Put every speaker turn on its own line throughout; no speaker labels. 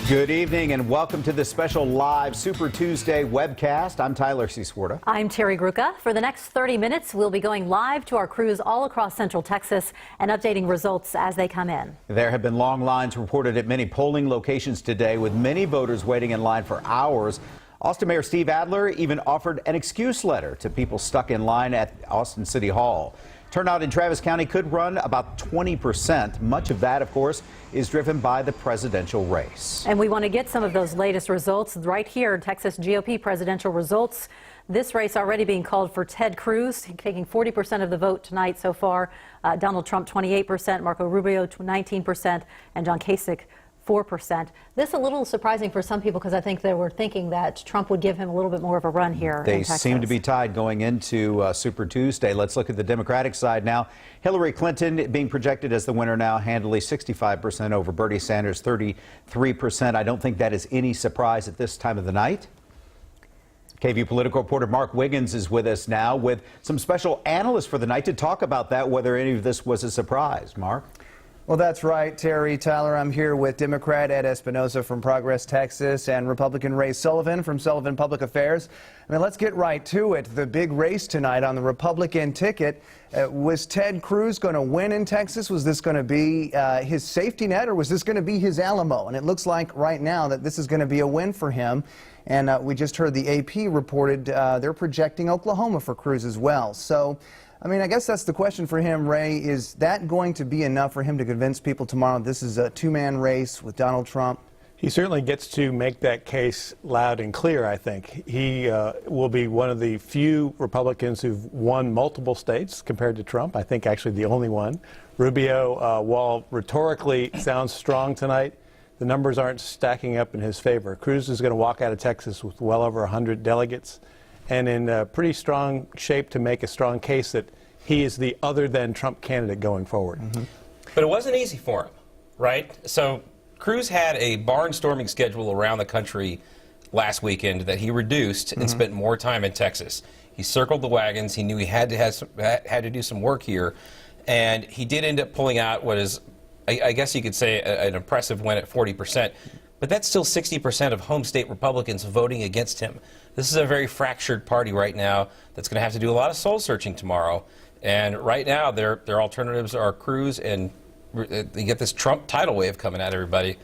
Good evening and welcome to the special live Super Tuesday webcast. I'm Tyler C. Swarta.
I'm Terry Gruca. For the next 30 minutes, we'll be going live to our crews all across Central Texas and updating results as they come in.
There have been long lines reported at many polling locations today, with many voters waiting in line for hours. Austin Mayor Steve Adler even offered an excuse letter to people stuck in line at Austin City Hall. Turnout in Travis County could run about 20%. Much of that, of course, is driven by the presidential race.
And we want to get some of those latest results right here. Texas GOP presidential results. This race already being called for Ted Cruz, taking 40% of the vote tonight so far. Donald Trump, 28%, Marco Rubio, 19%, and John Kasich, 4%. This a little surprising for some people because I think they were thinking that Trump would give him a little bit more of a run here.
They seem to be tied going into Super Tuesday. Let's look at the Democratic side now. Hillary Clinton being projected as the winner now, handily 65% over Bernie Sanders, 33%. I don't think that is any surprise at this time of the night. KVUE political reporter Mark Wiggins is with us now with some special analysts for the night to talk about that, whether any of this was a surprise. Mark?
Well, that's right, Terry. Tyler, I'm here with Democrat Ed Espinosa from Progress Texas and Republican Ray Sullivan from Sullivan Public Affairs. I mean, let's get right to it. The big race tonight on the Republican ticket. Was Ted Cruz going to win in Texas? Was this going to be his safety net, or was this going to be his Alamo? And it looks like right now that this is going to be a win for him. And we just heard the AP reported they're projecting Oklahoma for Cruz as well. So, I mean, I guess that's the question for him, Ray. Is that going to be enough for him to convince people tomorrow this is a two-man race with Donald Trump?
He certainly gets to make that case loud and clear, I think. He will be one of the few Republicans who've won multiple states compared to Trump. I think actually the only one. Rubio, while rhetorically sounds strong tonight, the numbers aren't stacking up in his favor. Cruz is going to walk out of Texas with well over 100 delegates and in pretty strong shape to make a strong case that he is the other than Trump candidate going forward.
Mm-hmm. But it wasn't easy for him, right? So Cruz had a barnstorming schedule around the country last weekend that he reduced and spent more time in Texas. He circled the wagons. He knew he had to do some work here, and he did end up pulling out what is, I guess you could say, an impressive win at 40%. But that's still 60% of home state Republicans voting against him. This is a very fractured party right now that's going to have to do a lot of soul searching tomorrow. And right now, their alternatives are Cruz, and they get this Trump tidal wave coming at everybody.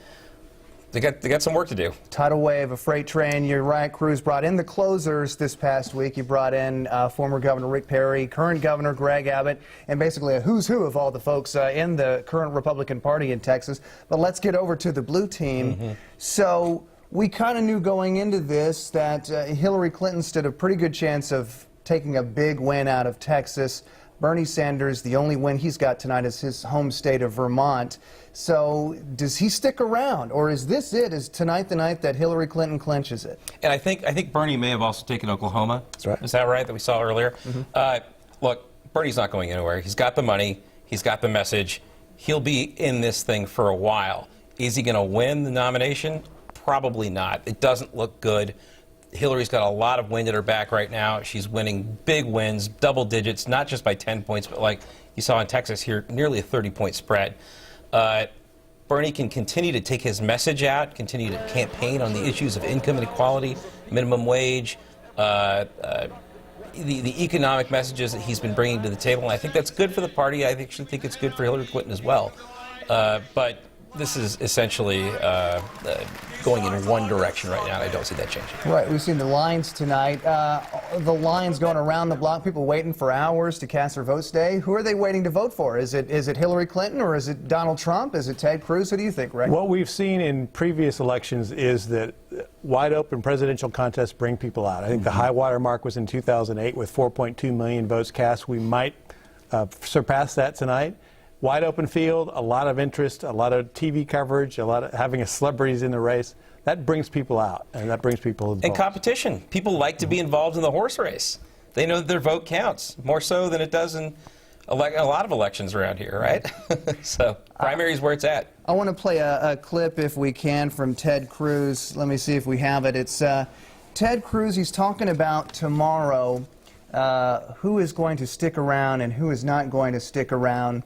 They got some work to do.
Tidal wave, a freight train. You're right. Cruz brought in the closers this past week. He brought in former Governor Rick Perry, current Governor Greg Abbott, and basically a who's who of all the folks in the current Republican Party in Texas. But let's get over to the blue team. So we kind of knew going into this that Hillary Clinton stood a pretty good chance of taking a big win out of Texas. Bernie Sanders, the only win he's got tonight is his home state of Vermont. So does he stick around, or is this it? Is tonight the night that Hillary Clinton clinches it?
And I think Bernie may have also taken Oklahoma.
That's right.
Is that right, that we saw earlier? Look, Bernie's not going anywhere. He's got the money. He's got the message. He'll be in this thing for a while. Is he going to win the nomination? Probably not. It doesn't look good. Hillary's got a lot of wind at her back right now. She's winning big wins, double digits, not just by 10 points, but like you saw in Texas here, nearly a 30-point spread. Bernie can continue to take his message out, continue to campaign on the issues of income inequality, minimum wage, the economic messages that he's been bringing to the table. And I think that's good for the party. I actually think it's good for Hillary Clinton as well. But this is essentially going in one direction right now, and I don't see that changing.
Right, we've seen the lines tonight. The lines going around the block, people waiting for hours to cast their votes today. Who are they waiting to vote for? Is it Hillary Clinton, or is it Donald Trump? Is it Ted Cruz? Who do you think, Rick?
What we've seen in previous elections is that wide open presidential contests bring people out. I think the high water mark was in 2008 with 4.2 million votes cast. We might surpass that tonight. Wide open field, a lot of interest, a lot of TV coverage, a lot of having celebrities in the race. That brings people out, and that brings people involved.
And competition. People like to be involved in the horse race. They know that their vote counts, more so than it does in a lot of elections around here, right? So primary is where it's at.
I want to play a clip, if we can, from Ted Cruz. Let me see if we have it. It's Ted Cruz. He's talking about tomorrow who is going to stick around and who is not going to stick around.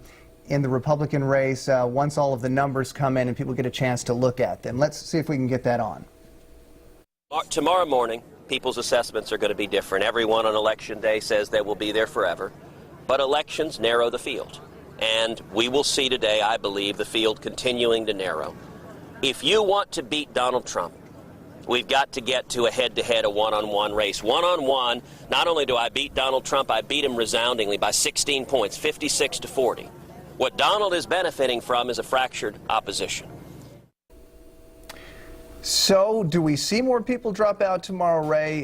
in the Republican race once all of the numbers come in and people get a chance to look at them. Let's see if we can get that on.
Tomorrow morning, people's assessments are going to be different. Everyone on Election Day says they will be there forever. But elections narrow the field. And we will see today, I believe, the field continuing to narrow. If you want to beat Donald Trump, we've got to get to a head-to-head, a one-on-one race. One-on-one, not only do I beat Donald Trump, I beat him resoundingly by 16 points, 56-40. What Donald is benefiting from is a fractured opposition.
So, do we see more people drop out tomorrow, Ray?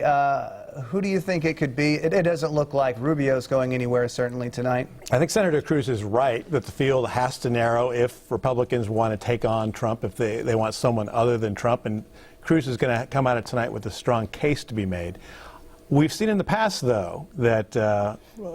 Who do you think it could be? It doesn't look like Rubio's going anywhere, certainly, tonight.
I think Senator Cruz is right that the field has to narrow if Republicans want to take on Trump, if they want someone other than Trump. And Cruz is going to come out of tonight with a strong case to be made. We've seen in the past, though, that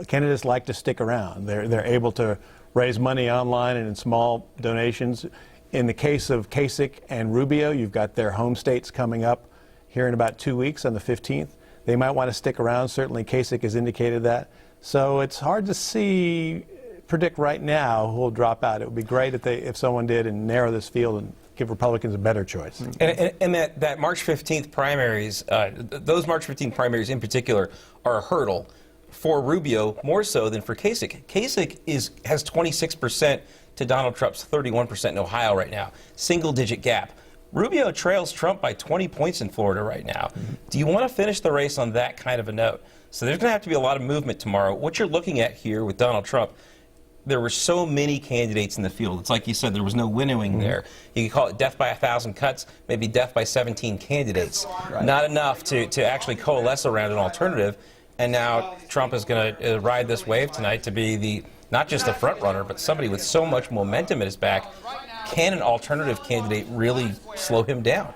candidates like to stick around. They're able to raise money online and in small donations. In the case of Kasich and Rubio, you've got their home states coming up here in about 2 weeks on the 15th. They might want to stick around. Certainly Kasich has indicated that. So it's hard to predict right now who will drop out. It would be great if someone did and narrow this field and give Republicans a better choice.
And that March 15th primaries, those March 15th primaries in particular, are a hurdle for Rubio more so than for Kasich. Kasich has 26% to Donald Trump's 31% in Ohio right now. Single-digit gap. Rubio trails Trump by 20 points in Florida right now. Do you want to finish the race on that kind of a note? So there's going to have to be a lot of movement tomorrow. What you're looking at here with Donald Trump, there were so many candidates in the field. It's like you said, there was no winnowing there. You could call it death by 1,000 cuts, maybe death by 17 candidates. Right. Not enough to actually coalesce around an alternative. And now Trump is going to ride this wave tonight to be not just the front runner, but somebody with so much momentum at his back. Can an alternative candidate really slow him down?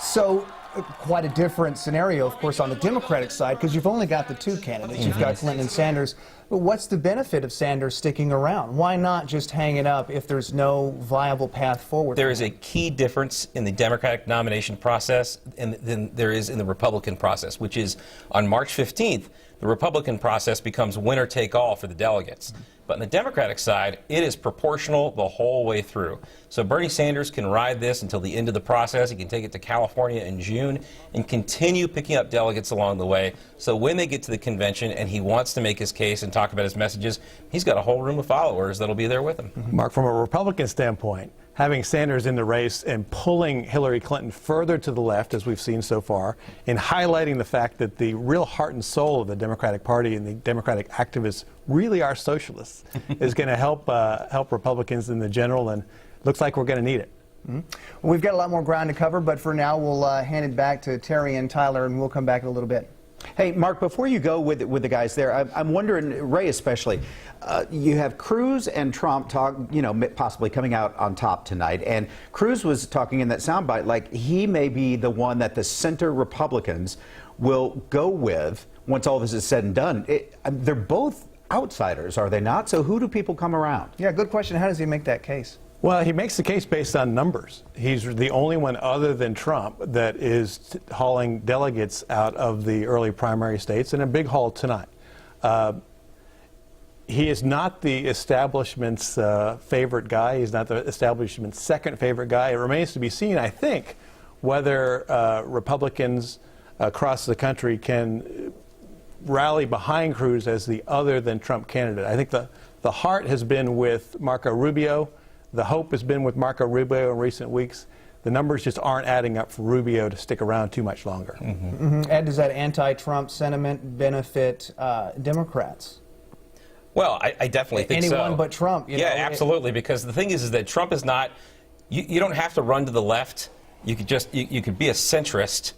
So, quite a different scenario, of course, on the Democratic side, because you've only got the two candidates. You've got Clinton and Sanders. But what's the benefit of Sanders sticking around? Why not just hang it up if there's no viable path forward?
There is a key difference in the Democratic nomination process than there is in the Republican process, which is on March 15th, the Republican process becomes winner take all for the delegates. But on the Democratic side, it is proportional the whole way through. So Bernie Sanders can ride this until the end of the process. He can take it to California in June and continue picking up delegates along the way. So when they get to the convention and he wants to make his case and talk about his messages, he's got a whole room of followers that'll be there with him.
Mark, from a Republican standpoint, having Sanders in the race and pulling Hillary Clinton further to the left, as we've seen so far, and highlighting the fact that the real heart and soul of the Democratic Party and the Democratic activists really are socialists, is going to help Republicans in the general, and looks like we're going to need it.
Well, we've got a lot more ground to cover, but for now we'll hand it back to Terry and Tyler, and we'll come back in a little bit.
Hey, Mark, before you go with the guys there, I'm wondering, Ray especially, you have Cruz and Trump possibly coming out on top tonight. And Cruz was talking in that soundbite like he may be the one that the center Republicans will go with once all this is said and done. They're both outsiders, are they not? So who do people come around?
Yeah, good question. How does he make that case?
Well, he makes the case based on numbers. He's the only one other than Trump that is hauling delegates out of the early primary states in a big haul tonight. He is not the establishment's favorite guy. He's not the establishment's second favorite guy. It remains to be seen, I think, whether Republicans across the country can rally behind Cruz as the other than Trump candidate. I think the heart has been with Marco Rubio. The hope has been with Marco Rubio in recent weeks. The numbers just aren't adding up for Rubio to stick around too much longer.
Ed, does that anti-Trump sentiment benefit Democrats?
Well, I definitely think so.
Anyone but Trump.
Yeah, absolutely. Because the thing is that Trump is not. You don't have to run to the left. You could just you could be a centrist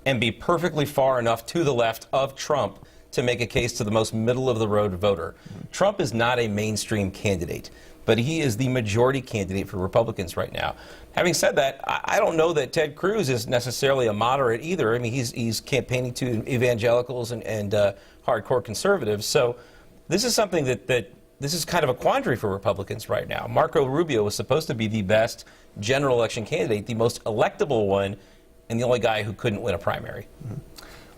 and be perfectly far enough to the left of Trump to make a case to the most middle-of-the-road voter. Trump is not a mainstream candidate, but he is the majority candidate for Republicans right now. Having said that, I don't know that Ted Cruz is necessarily a moderate either. I mean, he's campaigning to evangelicals and hardcore conservatives. So this is something that this is kind of a quandary for Republicans right now. Marco Rubio was supposed to be the best general election candidate, the most electable one, and the only guy who couldn't win a primary.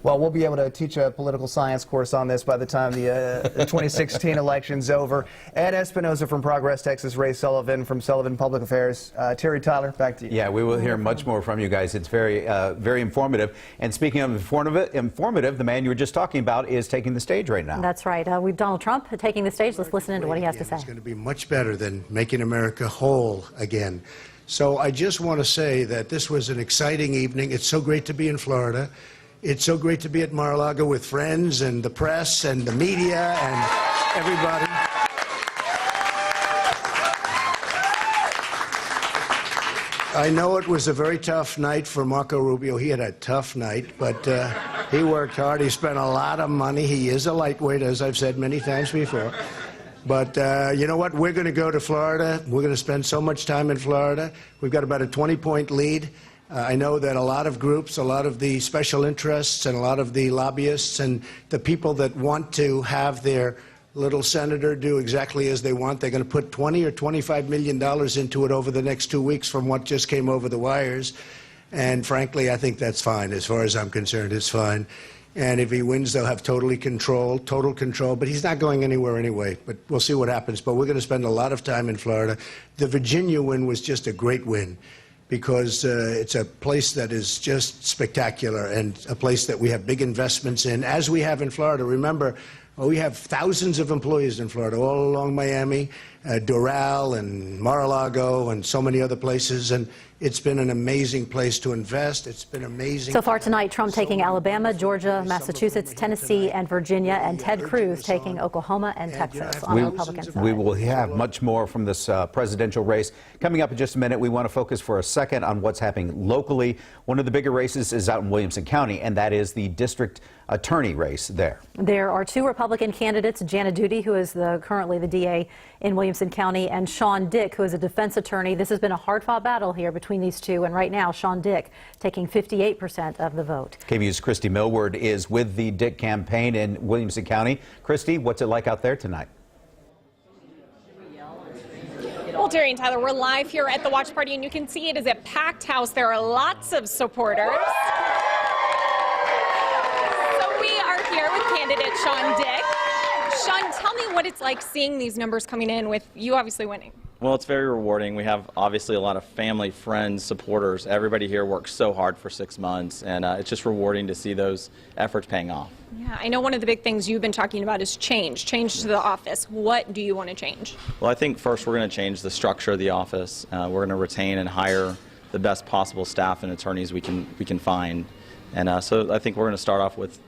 Well, we'll be able to teach a political science course on this by the time the 2016 election's over. Ed Espinoza from Progress Texas, Ray Sullivan from Sullivan Public Affairs. Terry Tyler, back to you.
Yeah, we will hear much more from you guys. It's very, very informative. And speaking of informative, the man you were just talking about is taking the stage right now.
That's right. We've Donald Trump taking the stage. Let's listen into what he has to say.
It's going to be much better than making America whole again. So I just want to say that this was an exciting evening. It's so great to be in Florida. It's so great to be at Mar-a-Lago with friends and the press and the media and everybody. I know it was a very tough night for Marco Rubio. He had a tough night, but he worked hard. He spent a lot of money. He is a lightweight, as I've said many times before. But you know what? We're going to go to Florida. We're going to spend so much time in Florida. We've got about a 20-point lead. I know that a lot of groups, a lot of the special interests, and a lot of the lobbyists and the people that want to have their little senator do exactly as they want, they're going to put $20 or $25 million into it over the next 2 weeks from what just came over the wires. And frankly, I think that's fine. As far as I'm concerned, it's fine. And if he wins, they'll have total control. But he's not going anywhere anyway. But we'll see what happens. But we're going to spend a lot of time in Florida. The Virginia win was just a great win because it's a place that is just spectacular and a place that we have big investments in, as we have in Florida. Remember, we have thousands of employees in Florida, all along Miami, Doral and Mar-a-Lago and so many other places. And it's been an amazing place to invest. It's been amazing.
So far tonight, Trump taking Alabama, Georgia, Massachusetts, Tennessee, and Virginia, and Ted Cruz taking Oklahoma and Texas on the Republican side.
We will have much more from this presidential race. Coming up in just a minute, we want to focus for a second on what's happening locally. One of the bigger races is out in Williamson County, and that is the district attorney race there.
There are two Republican candidates, Jana Duty, who is currently the DA in Williamson County, and Sean Dick, who is a defense attorney. This has been a hard-fought battle here between these two, and right now Sean Dick taking 58% of the vote. KVU's
Christy Millward is with the Dick campaign in Williamson County. Christy, what's it like out there tonight?
Well, Terry and Tyler, we're live here at the watch party, and you can see it is a packed house. There are lots of supporters. So we are here with candidate Sean Dick. Sean, tell me what it's like seeing these numbers coming in with you obviously winning.
Well, it's very rewarding. We have obviously a lot of family, friends, supporters. Everybody here worked so hard for 6 months, and it's just rewarding to see those efforts paying off.
Yeah, I know one of the big things you've been talking about is change to the office. What do you want to change?
Well, I think first we're going to change the structure of the office. We're going to retain and hire the best possible staff and attorneys we can find. And so I think we're going to start off with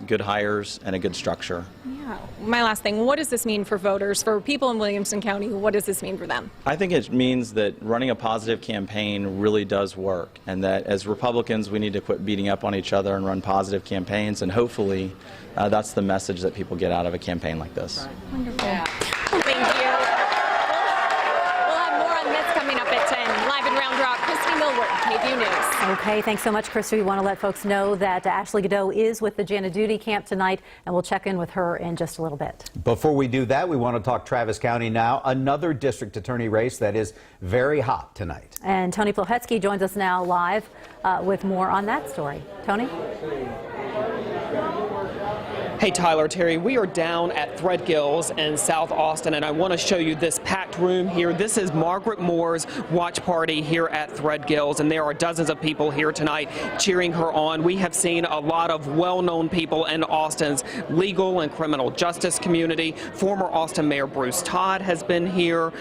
good hires and a good structure.
Yeah. My last thing, what does this mean for voters, for people in Williamson County? What does this mean for them?
I think it means that running a positive campaign really does work, and that as Republicans we need to quit beating up on each other and run positive campaigns, and hopefully that's the message that people get out of a campaign like this.
Wonderful. Yeah. Thank you. We'll have more on this coming up at 10. Live in Round Rock, Christy Millward, KVU News.
Okay, thanks so much, Christy. We want to let folks know that Ashley Godot is with the Jana Duty camp tonight, and we'll check in with her in just a little bit.
Before we do that, we want to talk Travis County now. Another district attorney race that is very hot tonight.
And Tony Plohetsky joins us now live with more on that story. Tony?
Hey Tyler, Terry, we are down at Threadgills in South Austin, and I want to show you this packed room here. This is Margaret Moore's watch party here at Threadgills, and there are dozens of people here tonight cheering her on. We have seen a lot of well-known people in Austin's legal and criminal justice community. Former Austin Mayor Bruce Todd has been here.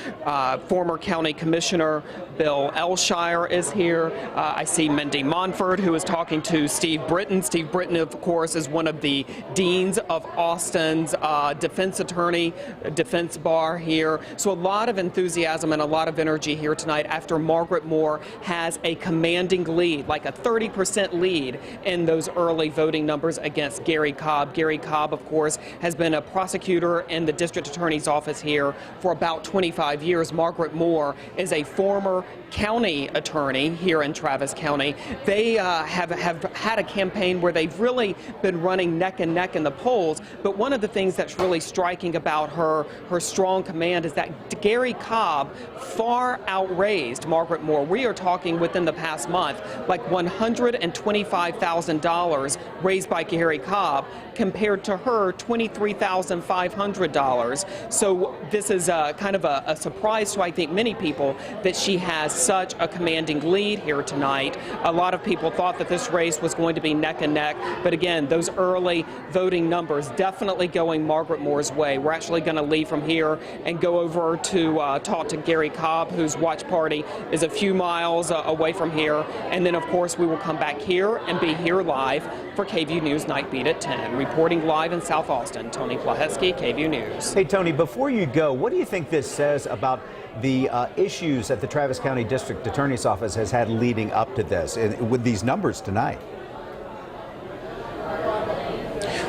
Former County Commissioner Bill Elshire is here. I see Mindy Monford, who is talking to Steve Britton. Steve Britton, of course, is one of the deans of Austin's defense attorney, defense bar here. So a lot of enthusiasm and a lot of energy here tonight after Margaret Moore has a commanding lead, like a 30% lead in those early voting numbers against Gary Cobb. Gary Cobb, of course, has been a prosecutor in the district attorney's office here for about 25 years. Margaret Moore is a former county attorney here in Travis County. They have had a campaign where they've really been running neck and neck in the polls. But one of the things that's really striking about her strong command is that Gary Cobb far outraised Margaret Moore. We are talking within the past month, like $125,000 raised by Gary Cobb compared to her $23,500. So this is kind of a surprise to, I think, many people that she has such a commanding lead here tonight. A lot of people thought that this race was going to be neck and neck, but again, those early voting numbers definitely going Margaret Moore's way. We're actually going to leave from here and go over to talk to Gary Cobb, whose watch party is a few miles away from here, and then of course we will come back here and be here live for KVUE News Night Beat at 10. Reporting live in South Austin, Tony Plahetsky, KVUE News.
Hey, Tony, before you go, what do you think this says about the issues that the Travis County District Attorney's Office has had leading up to this with these numbers tonight?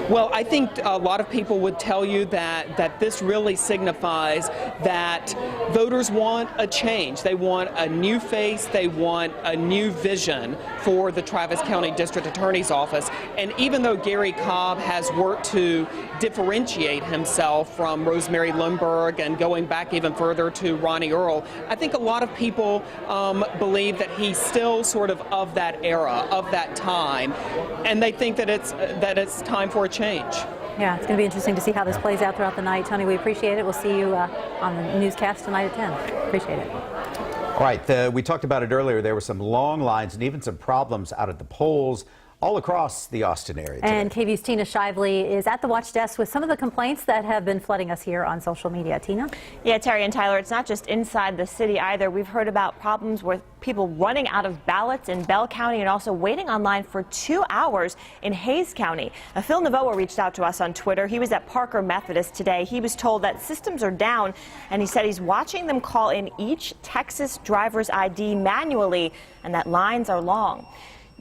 Well, I think a lot of people would tell you that this really signifies that voters want a change. They want a new face. They want a new vision for the Travis County District Attorney's Office. And even though Gary Cobb has worked to differentiate himself from Rosemary Lindbergh and going back even further to Ronnie Earl, I think a lot of people believe that he's still sort of that era, of that time, and they think that it's time for a change.
Yeah, it's going to be interesting to see how this plays out throughout the night. Tony, we appreciate it. We'll see you on the newscast tonight at 10. Appreciate it.
All right, we talked about it earlier. There were some long lines and even some problems out at the polls all across the Austin area today.
And KVUE's Tina Shively is at the watch desk with some of the complaints that have been flooding us here on social media. Tina?
Yeah, Terry and Tyler, it's not just inside the city either. We've heard about problems with people running out of ballots in Bell County and also waiting online for 2 hours in Hayes County. Now, Phil Novoa reached out to us on Twitter. He was at Parker Methodist today. He was told that systems are down, and he said he's watching them call in each Texas driver's ID manually and that lines are long.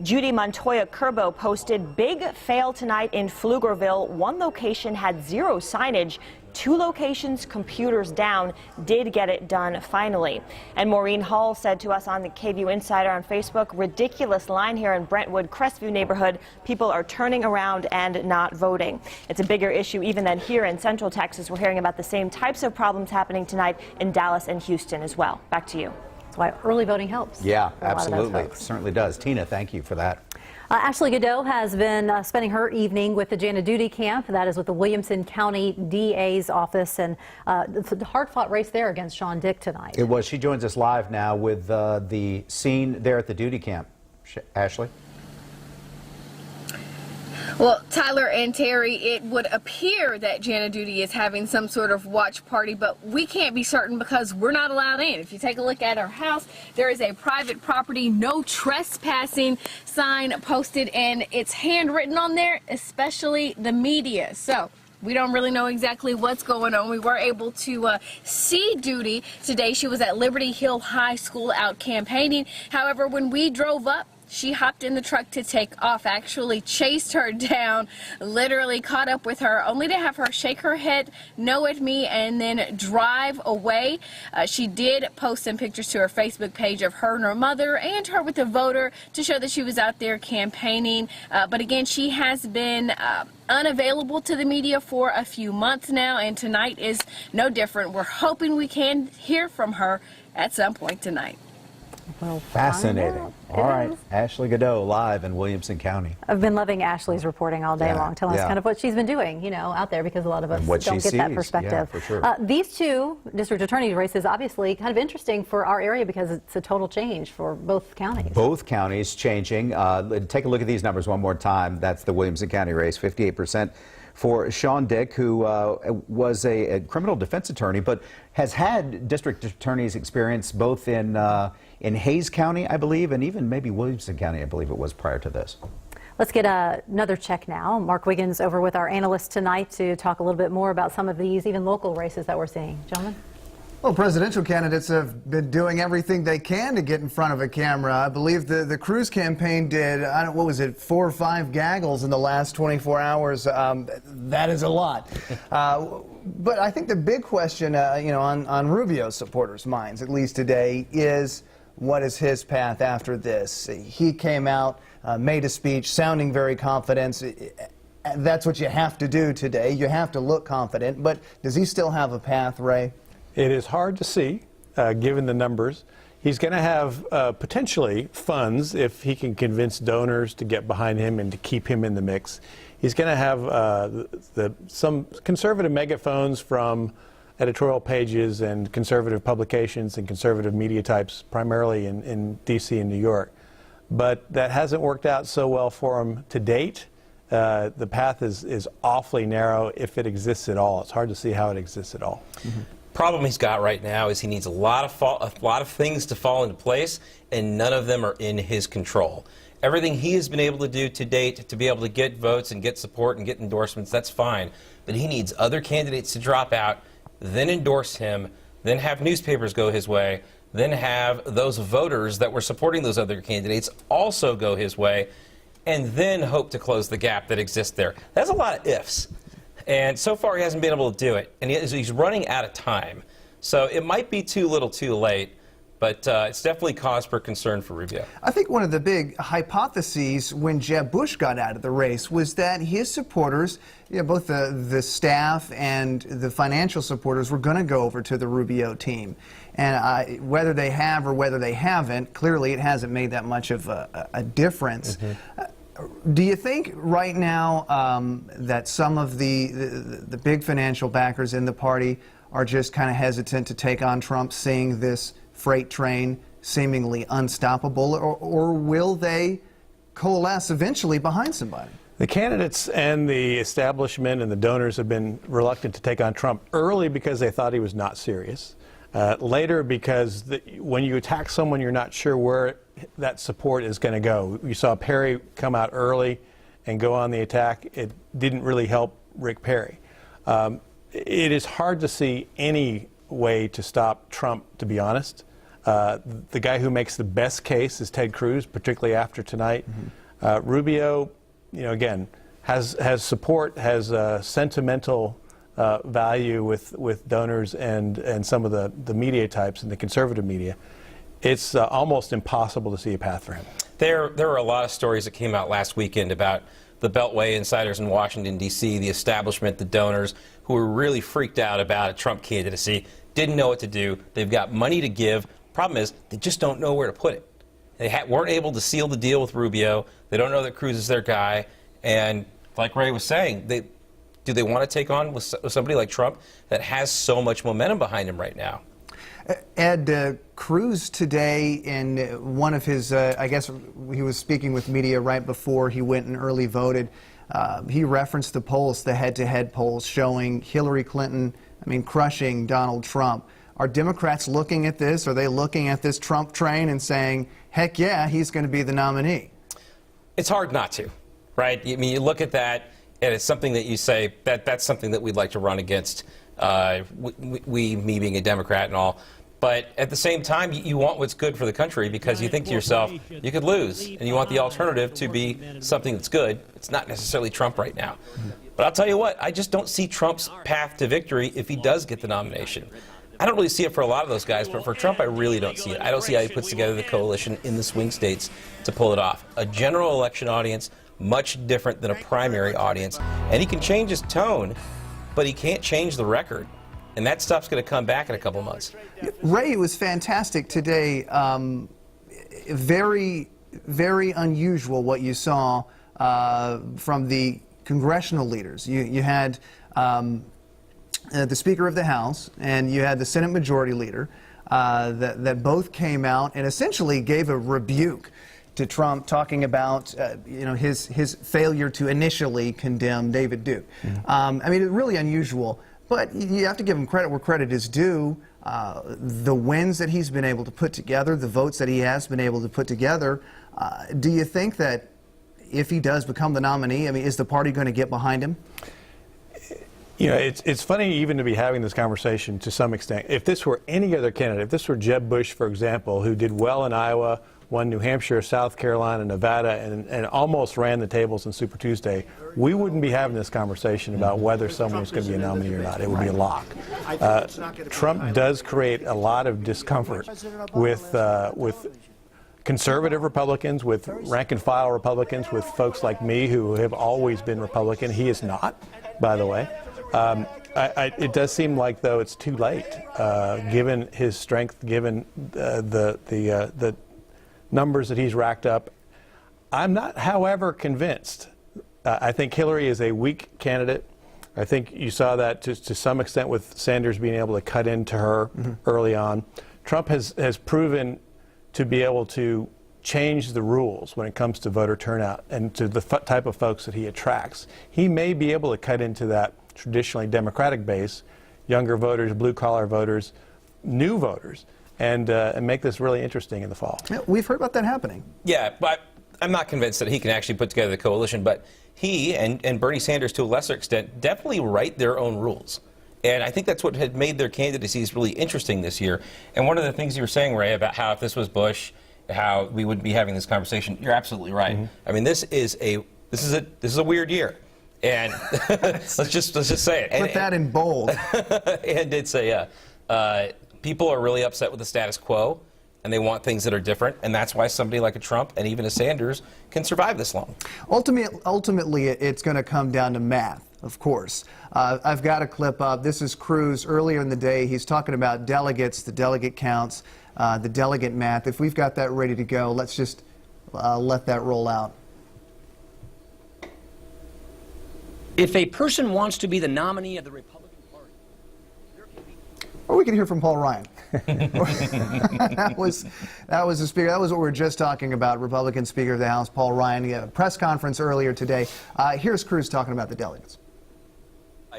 Judy Montoya Curbo posted, big fail tonight in Pflugerville. One location had zero signage. 2 locations, computers down, did get it done finally. And Maureen Hall said to us on the KVUE Insider on Facebook, ridiculous line here in Brentwood, Crestview neighborhood. People are turning around and not voting. It's a bigger issue even than here in Central Texas. We're hearing about the same types of problems happening tonight in Dallas and Houston as well. Back to you.
That's why early voting helps.
Yeah, absolutely. It certainly does. Tina, thank you for that.
Ashley Godot has been spending her evening with the Jana Duty camp. That is with the Williamson County DA's office, and the hard-fought race there against Sean Dick tonight.
It was. She joins us live now with the scene there at the Duty camp. Ashley?
Well, Tyler and Terry, it would appear that Jana Duty is having some sort of watch party, but we can't be certain because we're not allowed in. If you take a look at her house, there is a private property, no trespassing sign posted, and it's handwritten on there, especially the media. So we don't really know exactly what's going on. We were able to see Duty today. She was at Liberty Hill High School out campaigning. However, when we drove up, she hopped in the truck to take off, actually chased her down, literally caught up with her, only to have her shake her head no at me and then drive away. She did post some pictures to her Facebook page of her and her mother and her with a voter to show that she was out there campaigning. But again, she has been unavailable to the media for a few months now, and tonight is no different. We're hoping we can hear from her at some point tonight.
Well,
fascinating. All right, Ashley Godot live in Williamson County.
I've been loving Ashley's reporting all day long, telling us
yeah.
kind of what she's been doing, you know, out there, because a lot of us
what
don't
she
get that
sees.
perspective.
Yeah, for sure.
These two district attorney races obviously kind of interesting for our area because it's a total change for both counties.
Both counties changing. Take a look at these numbers one more time. That's the Williamson County race, 58%. For Sean Dick, who was a criminal defense attorney, but has had district attorney's experience both in Hayes County, I believe, and even maybe Williamson County, I believe it was prior to this.
Let's get another check now. Mark Wiggins over with our analyst tonight to talk a little bit more about some of these even local races that we're seeing. Gentlemen?
Well, presidential candidates have been doing everything they can to get in front of a camera. I believe the Cruz campaign did, what was it, 4 or 5 gaggles in the last 24 hours. That is a lot. But I think the big question, on Rubio's supporters' minds, at least today, is what is his path after this? He came out, made a speech, sounding very confident. that's what you have to do today. You have to look confident. But does he still have a path, Ray?
It is hard to see, given the numbers. He's going to have potentially funds if he can convince donors to get behind him and to keep him in the mix. He's going to have some conservative megaphones from editorial pages and conservative publications and conservative media types, primarily in D.C. and New York. But that hasn't worked out so well for him to date. The path is awfully narrow, if it exists at all. It's hard to see how it exists at all.
Mm-hmm.
Problem he's got right now is he needs a lot of things to fall into place, and none of them are in his control. Everything he has been able to do to date to be able to get votes and get support and get endorsements, that's fine. But he needs other candidates to drop out, then endorse him, then have newspapers go his way, then have those voters that were supporting those other candidates also go his way, and then hope to close the gap that exists there. That's a lot of ifs. And so far, he hasn't been able to do it. And he's running out of time. So it might be too little too late, but it's definitely cause for concern for Rubio.
I think one of the big hypotheses when Jeb Bush got out of the race was that his supporters, both the staff and the financial supporters, were going to go over to the Rubio team. And whether they have or whether they haven't, clearly it hasn't made that much of a difference. Mm-hmm. Do you think right now that some of the big financial backers in the party are just kind of hesitant to take on Trump, seeing this freight train seemingly unstoppable, or will they coalesce eventually behind somebody?
The candidates and the establishment and the donors have been reluctant to take on Trump early because they thought he was not serious. Later, because when you attack someone, you're not sure where that support is going to go. You saw Perry come out early and go on the attack. It didn't really help Rick Perry. It is hard to see any way to stop Trump, to be honest. The guy who makes the best case is Ted Cruz, particularly after tonight. Mm-hmm. Rubio, again, has support, has sentimental value with donors and some of the media types and the conservative media. It's almost impossible to see a path for him.
There were a lot of stories that came out last weekend about the Beltway insiders in Washington, D.C., the establishment, the donors, who were really freaked out about a Trump candidacy, didn't know what to do. They've got money to give. Problem is, they just don't know where to put it. They weren't able to seal the deal with Rubio. They don't know that Cruz is their guy. And like Ray was saying, do they want to take on with somebody like Trump that has so much momentum behind him right now?
Ed, Cruz today, in one of his, I guess he was speaking with media right before he went and early voted. He referenced the polls, the head-to-head polls, showing Hillary Clinton, crushing Donald Trump. Are Democrats looking at this? Are they looking at this Trump train and saying, heck yeah, he's going to be the nominee?
It's hard not to, right? You look at that, and it's something that you say, that's something that we'd like to run against, me being a Democrat and all. But at the same time, you want what's good for the country because you think to yourself, you could lose, and you want the alternative to be something that's good. It's not necessarily Trump right now. But I'll tell you what, I just don't see Trump's path to victory if he does get the nomination. I don't really see it for a lot of those guys, but for Trump, I really don't see it. I don't see how he puts together the coalition in the swing states to pull it off. A general election audience, much different than a primary audience. And he can change his tone, but he can't change the record. And that stuff's going to come back in a couple months.
Ray, it was fantastic today. Very, very unusual what you saw from the congressional leaders. You had the Speaker of the House and you had the Senate Majority Leader that both came out and essentially gave a rebuke to Trump, talking about his failure to initially condemn David Duke. Mm-hmm. It's really unusual. But you have to give him credit where credit is due. The wins that he's been able to put together, the votes that he has been able to put together, do you think that if he does become the nominee, is the party going to get behind him?
It's funny even to be having this conversation to some extent. If this were any other candidate, if this were Jeb Bush, for example, who did well in Iowa, won New Hampshire, South Carolina, Nevada, and almost ran the tables in Super Tuesday, we wouldn't be having this conversation about whether someone was going to be a nominee or not. It would be a lock. Trump does create a lot of discomfort with conservative Republicans, with rank-and-file Republicans, with folks like me who have always been Republican. He is not, by the way. It does seem like, though, it's too late, given his strength, given the numbers that he's racked up. I'm not, however, convinced. I think Hillary is a weak candidate. I think you saw that to some extent with Sanders being able to cut into her early on. Trump has proven to be able to change the rules when it comes to voter turnout and to the type of folks that he attracts. He may be able to cut into that traditionally Democratic base, younger voters, blue-collar voters, new voters, and make this really interesting in the fall.
Yeah, we've heard about that happening.
Yeah, but I'm not convinced that he can actually put together the coalition, but he and Bernie Sanders, to a lesser extent, definitely write their own rules. And I think that's what had made their candidacies really interesting this year. And one of the things you were saying, Ray, about how if this was Bush, how we wouldn't be having this conversation, you're absolutely right. I mean, this is a weird year. And let's just say it.
Put that in bold.
And it's people are really upset with the status quo, and they want things that are different, and that's why somebody like a Trump and even a Sanders can survive this long.
Ultimately, it's going to come down to math, of course. I've got a clip up. This is Cruz earlier in the day. He's talking about delegates, the delegate counts, the delegate math. If we've got that ready to go, let's just let that roll out.
If a person wants to be the nominee of the Republican Party,
or we can hear from Paul Ryan. that was the speaker. That was what we were just talking about. Republican Speaker of the House, Paul Ryan, a press conference earlier today. Here's Cruz talking about the delegates.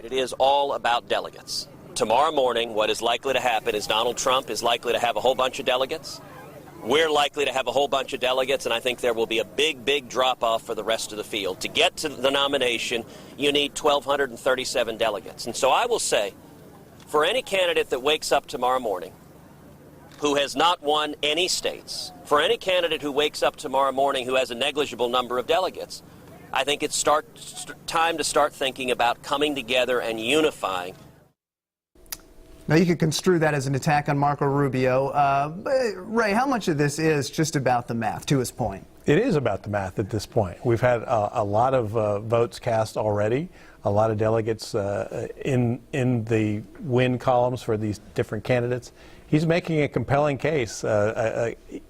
It is all about delegates. Tomorrow morning, what is likely to happen is Donald Trump is likely to have a whole bunch of delegates. We're likely to have a whole bunch of delegates, and I think there will be a big drop-off for the rest of the field. To get to the nomination, you need 1,237 delegates. And so I will say, for any candidate that wakes up tomorrow morning who has not won any states, for any candidate who wakes up tomorrow morning who has a negligible number of delegates, I think it's time to start thinking about coming together and unifying.
Now, you could construe that as an attack on Marco Rubio. Ray, how much of this is just about the math, to his point?
It is about the math at this point. We've had a lot of votes cast already, a lot of delegates in the win columns for these different candidates. He's making a compelling case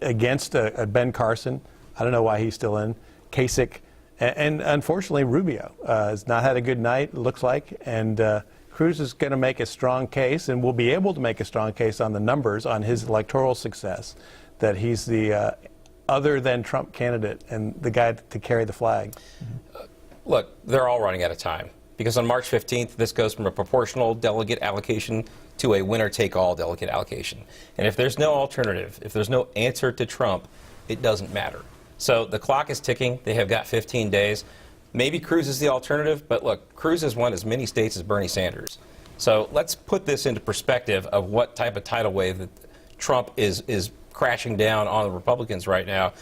against Ben Carson. I don't know why he's still in. Kasich. And unfortunately, Rubio has not had a good night, it looks like. And Cruz is going to make a strong case, and will be able to make a strong case on the numbers, on his electoral success, that he's the other than Trump candidate and the guy to carry the flag.
Look, they're all running out of time, because on March 15th, this goes from a proportional delegate allocation to a winner-take-all delegate allocation. And if there's no alternative, if there's no answer to Trump, it doesn't matter. So the clock is ticking. They have got 15 days. Maybe Cruz is the alternative, but look, Cruz has won as many states as Bernie Sanders. So let's put this into perspective of what type of tidal wave that Trump is crashing down on the Republicans right now.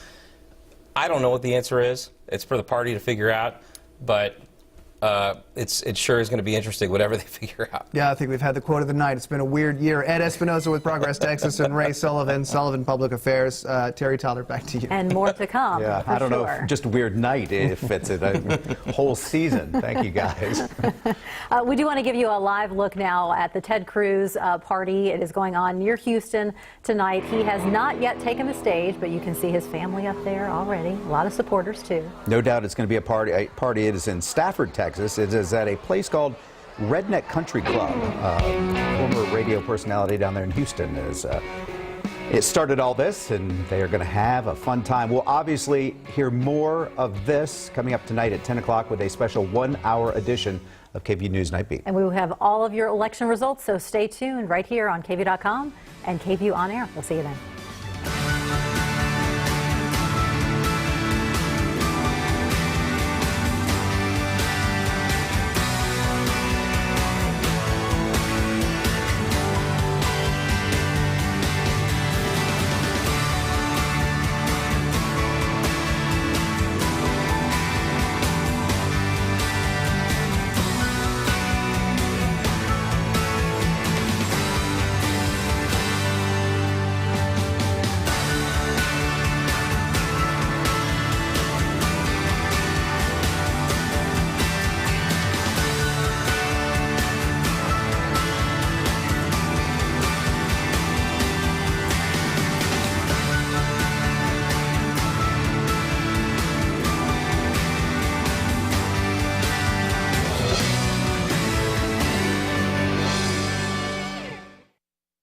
I don't know what the answer is. It's for the party to figure out, but it sure is going to be interesting, whatever they figure out.
Yeah, I think we've had the quote of the night. It's been a weird year. Ed Espinosa with Progress Texas and Ray Sullivan, Sullivan Public Affairs. Terry Tyler, back to you.
And more to come.
Yeah, I don't know if just a weird night if fits it a whole season. Thank you, guys.
We do want to give you a live look now at the Ted Cruz party. It is going on near Houston tonight. He has not yet taken the stage, but you can see his family up there already. A lot of supporters, too.
No doubt it's going to be a party. It is in Stafford, Texas. It is at a place called Redneck Country Club. Former radio personality down there in Houston it started all this, and they are going to have a fun time. We'll obviously hear more of this coming up tonight at 10 o'clock with a special 1-hour edition of KVUE News Night Beat.
And we will have all of your election results, so stay tuned right here on KVUE.com and KVUE On Air. We'll see you then.